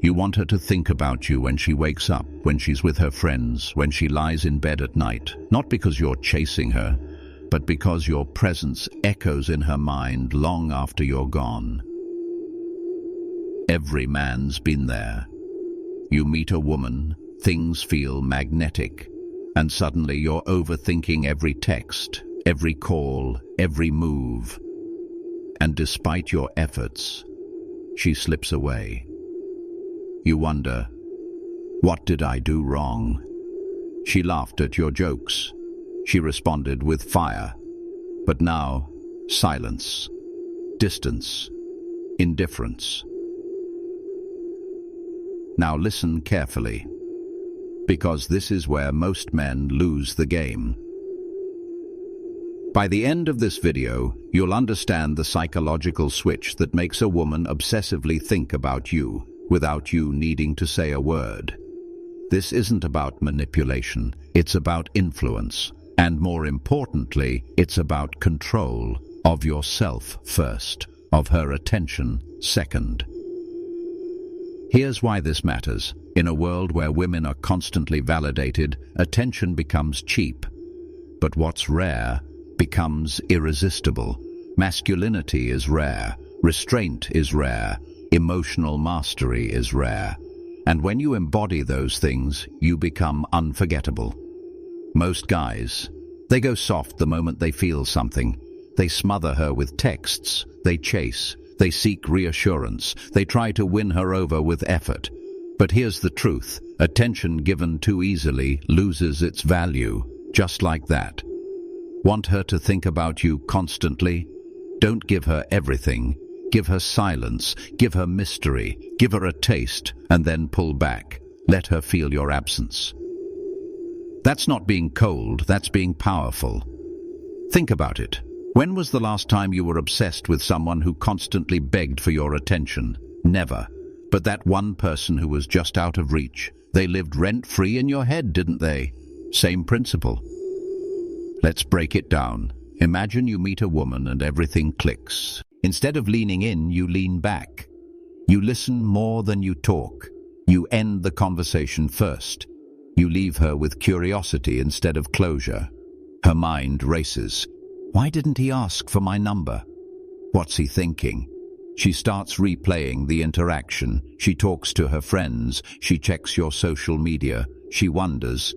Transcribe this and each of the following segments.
You want her to think about you when she wakes up, when she's with her friends, when she lies in bed at night, not because you're chasing her, but because your presence echoes in her mind long after you're gone. Every man's been there. You meet a woman, things feel magnetic, and suddenly you're overthinking every text, every call, every move. And despite your efforts, she slips away. You wonder, what did I do wrong? She laughed at your jokes. She responded with fire. But now, silence, distance, indifference. Now listen carefully, because this is where most men lose the game. By the end of this video, you'll understand the psychological switch that makes a woman obsessively think about you without you needing to say a word. This isn't about manipulation, it's about influence. And more importantly, it's about control of yourself first, of her attention second. Here's why this matters. In a world where women are constantly validated, attention becomes cheap. But what's rare becomes irresistible. Masculinity is rare, restraint is rare, emotional mastery is rare. And when you embody those things, you become unforgettable. Most guys, they go soft the moment they feel something. They smother her with texts, they chase, they seek reassurance, they try to win her over with effort. But here's the truth, attention given too easily loses its value, just like that. Want her to think about you constantly? Don't give her everything. Give her silence, give her mystery, give her a taste, and then pull back. Let her feel your absence. That's not being cold, that's being powerful. Think about it. When was the last time you were obsessed with someone who constantly begged for your attention? Never. But that one person who was just out of reach, they lived rent-free in your head, didn't they? Same principle. Let's break it down. Imagine you meet a woman and everything clicks. Instead of leaning in, you lean back. You listen more than you talk. You end the conversation first. You leave her with curiosity instead of closure. Her mind races. Why didn't he ask for my number? What's he thinking? She starts replaying the interaction. She talks to her friends. She checks your social media. She wonders,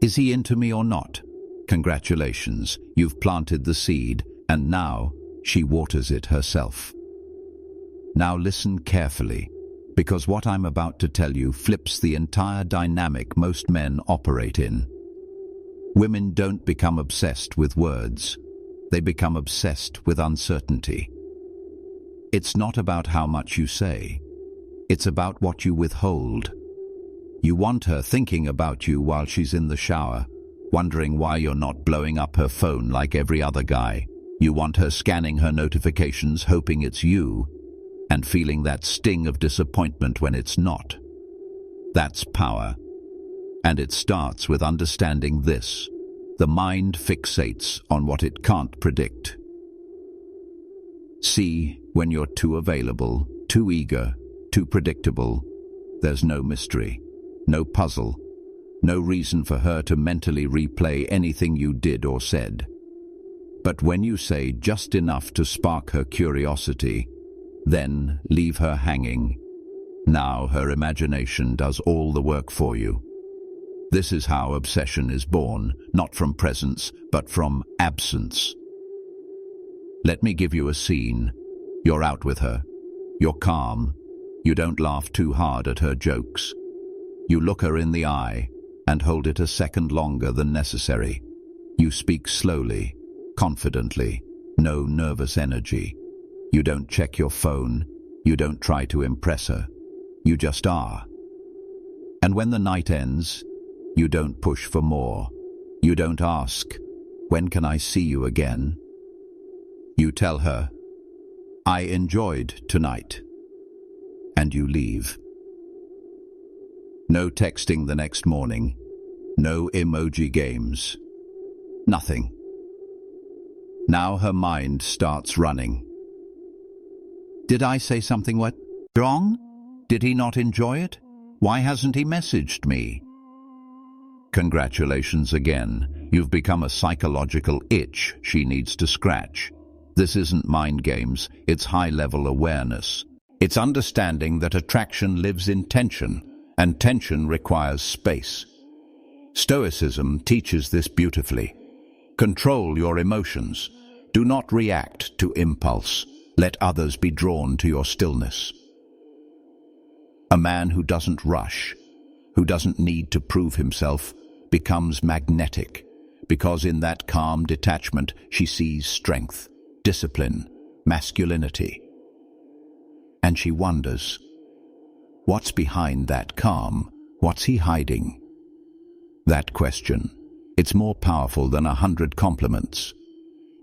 is he into me or not? Congratulations, you've planted the seed, and now she waters it herself. Now listen carefully, because what I'm about to tell you flips the entire dynamic most men operate in. Women don't become obsessed with words. They become obsessed with uncertainty. It's not about how much you say. It's about what you withhold. You want her thinking about you while she's in the shower, wondering why you're not blowing up her phone like every other guy. You want her scanning her notifications, hoping it's you, and feeling that sting of disappointment when it's not. That's power. And it starts with understanding this. The mind fixates on what it can't predict. See, when you're too available, too eager, too predictable, there's no mystery, no puzzle, no reason for her to mentally replay anything you did or said. But when you say just enough to spark her curiosity, then leave her hanging, now her imagination does all the work for you. This is how obsession is born, not from presence, but from absence. Let me give you a scene. You're out with her. You're calm. You don't laugh too hard at her jokes. You look her in the eye and hold it a second longer than necessary. You speak slowly, confidently, no nervous energy. You don't check your phone. You don't try to impress her. You just are. And when the night ends, you don't push for more. You don't ask, when can I see you again? You tell her, I enjoyed tonight. And you leave. No texting the next morning. No emoji games. Nothing. Now her mind starts running. Did I say something wrong? Did he not enjoy it? Why hasn't he messaged me? Congratulations again. You've become a psychological itch she needs to scratch. This isn't mind games, it's high-level awareness. It's understanding that attraction lives in tension, and tension requires space. Stoicism teaches this beautifully. Control your emotions. Do not react to impulse. Let others be drawn to your stillness. A man who doesn't rush, who doesn't need to prove himself, becomes magnetic, because in that calm detachment she sees strength, discipline, masculinity. And she wonders, what's behind that calm? What's he hiding? That question, it's more powerful than 100 compliments.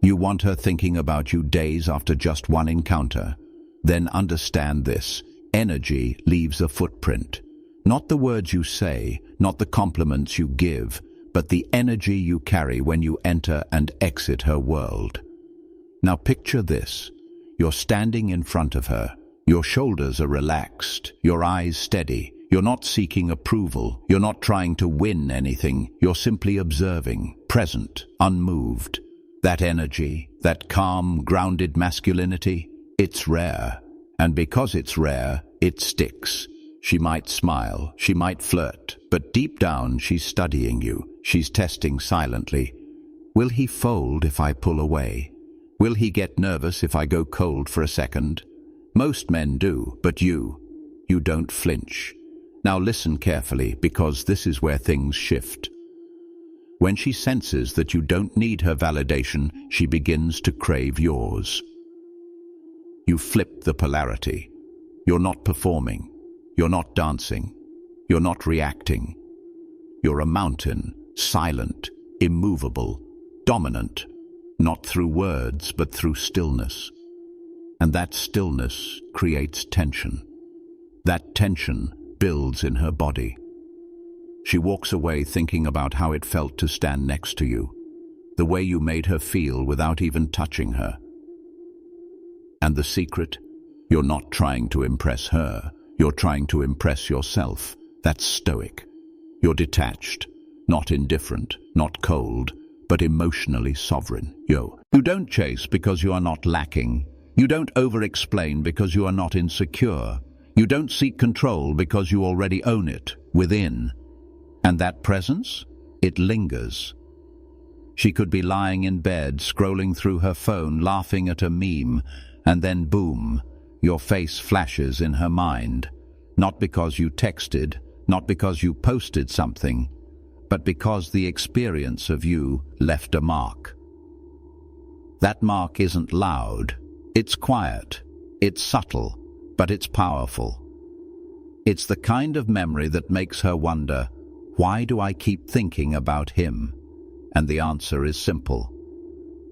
You want her thinking about you days after just one encounter. Then understand this. Energy leaves a footprint. Not the words you say, not the compliments you give, but the energy you carry when you enter and exit her world. Now picture this. You're standing in front of her. Your shoulders are relaxed, your eyes steady. You're not seeking approval. You're not trying to win anything. You're simply observing, present, unmoved. That energy, that calm, grounded masculinity, it's rare. And because it's rare, it sticks. She might smile, she might flirt, but deep down she's studying you. She's testing silently. Will he fold if I pull away? Will he get nervous if I go cold for a second? Most men do, but you don't flinch. Now listen carefully, because this is where things shift. When she senses that you don't need her validation, she begins to crave yours. You flip the polarity. You're not performing. You're not dancing. You're not reacting. You're a mountain, silent, immovable, dominant, not through words, but through stillness. And that stillness creates tension. That tension builds in her body. She walks away thinking about how it felt to stand next to you, the way you made her feel without even touching her. And the secret? You're not trying to impress her. You're trying to impress yourself. That's Stoic. You're detached, not indifferent, not cold, but emotionally sovereign. You don't chase because you are not lacking. You don't over-explain because you are not insecure. You don't seek control because you already own it within. And that presence, it lingers. She could be lying in bed, scrolling through her phone, laughing at a meme, and then boom, your face flashes in her mind. Not because you texted, not because you posted something, but because the experience of you left a mark. That mark isn't loud, it's quiet, it's subtle, but it's powerful. It's the kind of memory that makes her wonder, why do I keep thinking about him? And the answer is simple.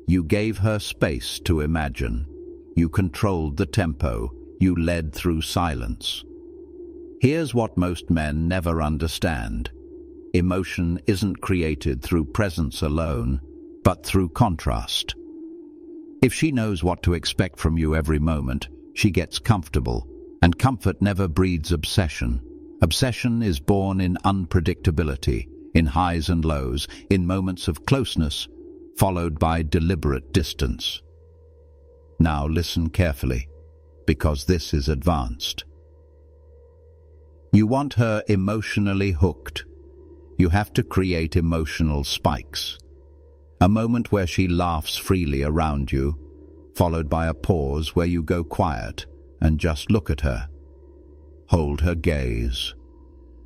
You gave her space to imagine. You controlled the tempo. You led through silence. Here's what most men never understand. Emotion isn't created through presence alone, but through contrast. If she knows what to expect from you every moment, she gets comfortable, and comfort never breeds obsession. Obsession is born in unpredictability, in highs and lows, in moments of closeness, followed by deliberate distance. Now listen carefully, because this is advanced. You want her emotionally hooked. You have to create emotional spikes. A moment where she laughs freely around you, followed by a pause where you go quiet and just look at her. Hold her gaze.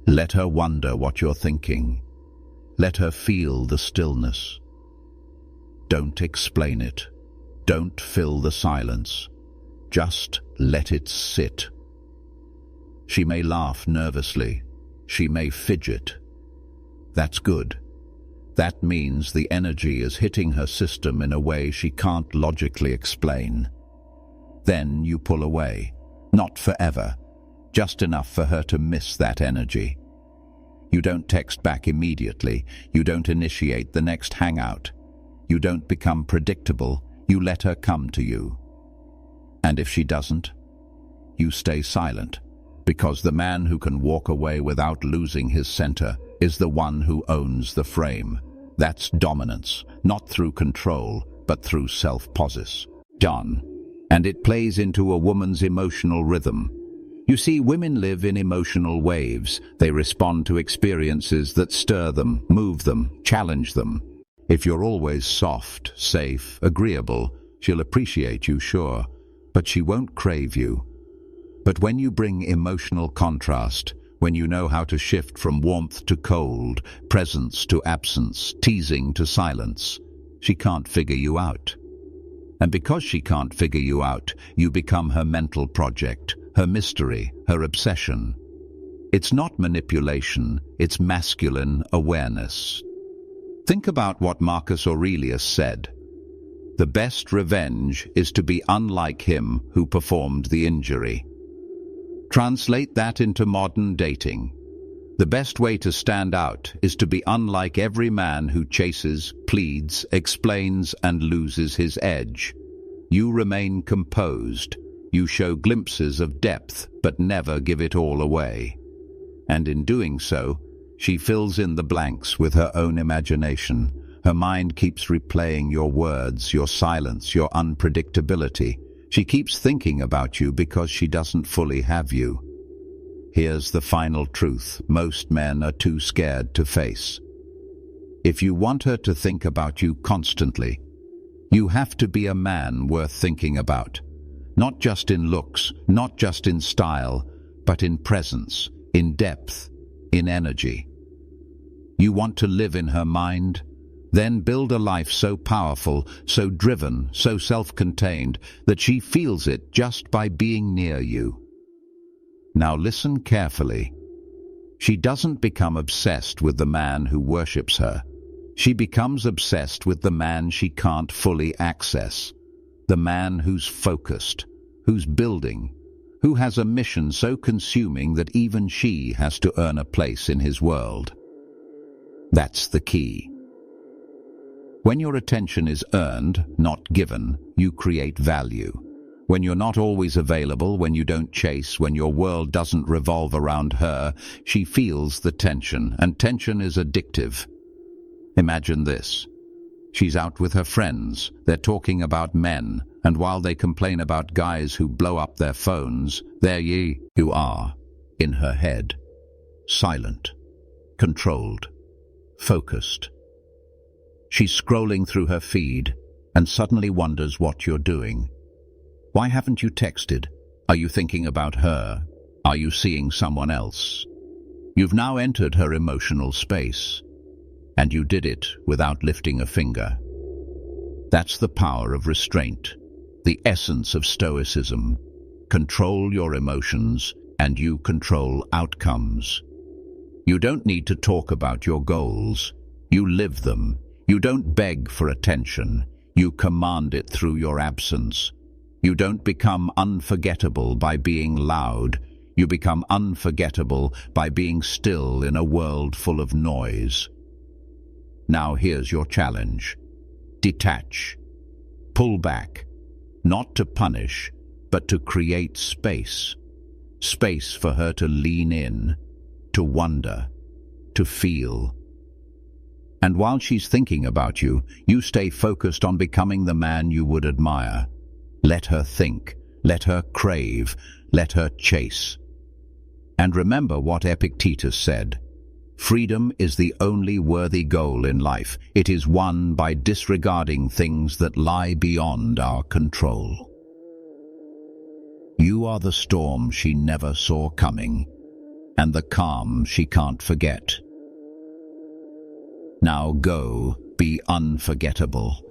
Let her wonder what you're thinking. Let her feel the stillness. Don't explain it. Don't fill the silence. Just let it sit. She may laugh nervously. She may fidget. That's good. That means the energy is hitting her system in a way she can't logically explain. Then you pull away. Not forever. Just enough for her to miss that energy. You don't text back immediately. You don't initiate the next hangout. You don't become predictable. You let her come to you. And if she doesn't, you stay silent, because the man who can walk away without losing his center is the one who owns the frame. That's dominance, not through control, but through self-possess. Done. And it plays into a woman's emotional rhythm. You see, women live in emotional waves. They respond to experiences that stir them, move them, challenge them. If you're always soft, safe, agreeable, she'll appreciate you, sure, but she won't crave you. But when you bring emotional contrast, when you know how to shift from warmth to cold, presence to absence, teasing to silence, she can't figure you out. And because she can't figure you out, you become her mental project, her mystery, her obsession. It's not manipulation, it's masculine awareness. Think about what Marcus Aurelius said. The best revenge is to be unlike him who performed the injury. Translate that into modern dating. The best way to stand out is to be unlike every man who chases, pleads, explains, and loses his edge. You remain composed. You show glimpses of depth, but never give it all away. And in doing so, she fills in the blanks with her own imagination. Her mind keeps replaying your words, your silence, your unpredictability. She keeps thinking about you because she doesn't fully have you. Here's the final truth most men are too scared to face. If you want her to think about you constantly, you have to be a man worth thinking about. Not just in looks, not just in style, but in presence, in depth, in energy. You want to live in her mind? Then build a life so powerful, so driven, so self-contained, that she feels it just by being near you. Now listen carefully. She doesn't become obsessed with the man who worships her. She becomes obsessed with the man she can't fully access. The man who's focused, who's building, who has a mission so consuming that even she has to earn a place in his world. That's the key. When your attention is earned, not given, you create value. When you're not always available, when you don't chase, when your world doesn't revolve around her, she feels the tension, and tension is addictive. Imagine this. She's out with her friends, they're talking about men, and while they complain about guys who blow up their phones, there you are, in her head, silent, controlled, focused. She's scrolling through her feed and suddenly wonders what you're doing. Why haven't you texted? Are you thinking about her? Are you seeing someone else? You've now entered her emotional space, and you did it without lifting a finger. That's the power of restraint, the essence of Stoicism. Control your emotions, and you control outcomes. You don't need to talk about your goals. You live them. You don't beg for attention. You command it through your absence. You don't become unforgettable by being loud. You become unforgettable by being still in a world full of noise. Now here's your challenge. Detach. Pull back. Not to punish, but to create space. Space for her to lean in, to wonder, to feel. And while she's thinking about you, you stay focused on becoming the man you would admire. Let her think, let her crave, let her chase. And remember what Epictetus said. Freedom is the only worthy goal in life. It is won by disregarding things that lie beyond our control. You are the storm she never saw coming, and the calm she can't forget. Now go, be unforgettable.